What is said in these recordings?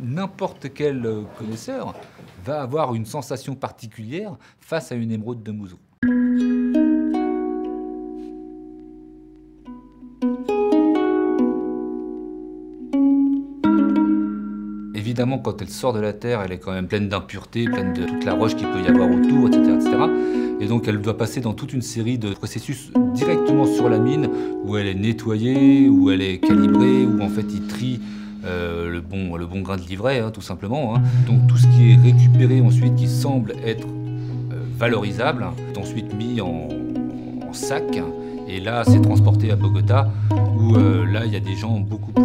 n'importe quel connaisseur va avoir une sensation particulière face à une émeraude de Mouzeau. Évidemment, quand elle sort de la terre, elle est quand même pleine d'impuretés, pleine de toute la roche qu'il peut y avoir autour, etc., etc. Et donc elle doit passer dans toute une série de processus directement sur la mine, où elle est nettoyée, où elle est calibrée, où en fait il trie le bon grain de livret, hein, tout simplement. Hein. Donc tout ce qui est récupéré ensuite, qui semble être valorisable, est ensuite mis en sac. Et là, c'est transporté à Bogota, où là, il y a des gens beaucoup plus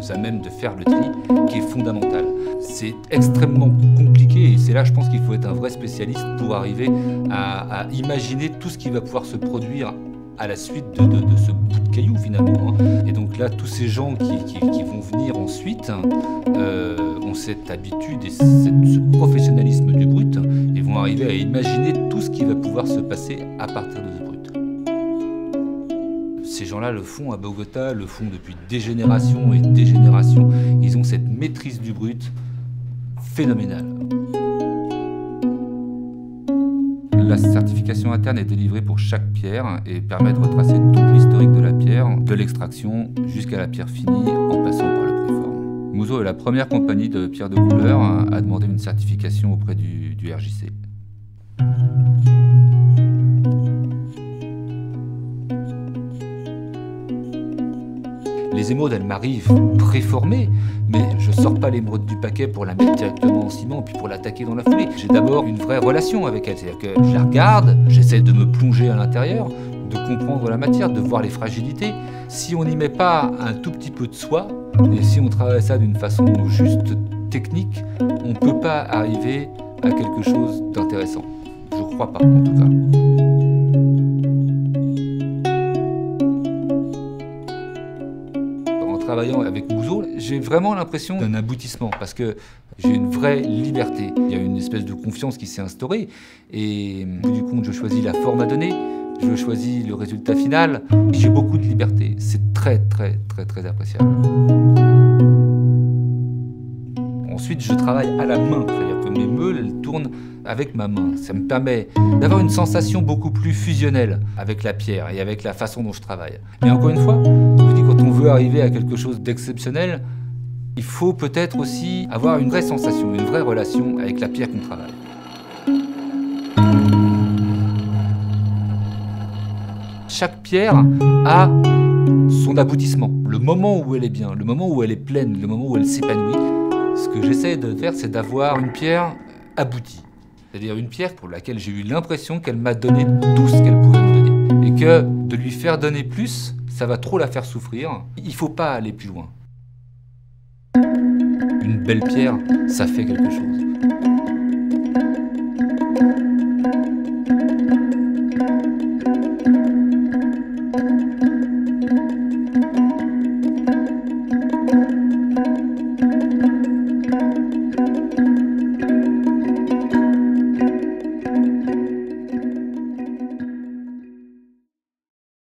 à même de faire le tri, qui est fondamental. C'est extrêmement compliqué et c'est là, je pense qu'il faut être un vrai spécialiste pour arriver à imaginer tout ce qui va pouvoir se produire à la suite de ce bout de caillou finalement. Et donc là, tous ces gens qui vont venir ensuite ont cette habitude et ce professionnalisme du brut et vont arriver à imaginer tout ce qui va pouvoir se passer à partir de ce brut. Ces gens-là le font à Bogota, le font depuis des générations et des générations. Ils ont cette maîtrise du brut phénoménale. La certification interne est délivrée pour chaque pierre et permet de retracer toute l'historique de la pierre, de l'extraction jusqu'à la pierre finie en passant par le préforme. Mouzeau est la première compagnie de pierres de couleur à demander une certification auprès du RJC. Les émeraudes, elles m'arrivent préformées, mais je sors pas l'émeraude du paquet pour la mettre directement en ciment puis pour l'attaquer dans la foulée. J'ai d'abord une vraie relation avec elle, c'est-à-dire que je la regarde, j'essaie de me plonger à l'intérieur, de comprendre la matière, de voir les fragilités. Si on n'y met pas un tout petit peu de soi, et si on travaille ça d'une façon juste technique, on ne peut pas arriver à quelque chose d'intéressant. Je ne crois pas, en tout cas. Travaillant avec Mouzeau, j'ai vraiment l'impression d'un aboutissement parce que j'ai une vraie liberté. Il y a une espèce de confiance qui s'est instaurée et au bout du compte, je choisis la forme à donner, je choisis le résultat final. J'ai beaucoup de liberté. C'est très, très, très, très appréciable. Ensuite, je travaille à la main, c'est-à-dire que mes meules, elles tournent avec ma main. Ça me permet d'avoir une sensation beaucoup plus fusionnelle avec la pierre et avec la façon dont je travaille. Mais encore une fois, je vous dis, quand on veut arriver à quelque chose d'exceptionnel, il faut peut-être aussi avoir une vraie sensation, une vraie relation avec la pierre qu'on travaille. Chaque pierre a son aboutissement, le moment où elle est bien, le moment où elle est pleine, le moment où elle s'épanouit. Ce que j'essaie de faire, c'est d'avoir une pierre aboutie. C'est-à-dire une pierre pour laquelle j'ai eu l'impression qu'elle m'a donné tout ce qu'elle pouvait me donner. Et que de lui faire donner plus, ça va trop la faire souffrir. Il ne faut pas aller plus loin. Une belle pierre, ça fait quelque chose.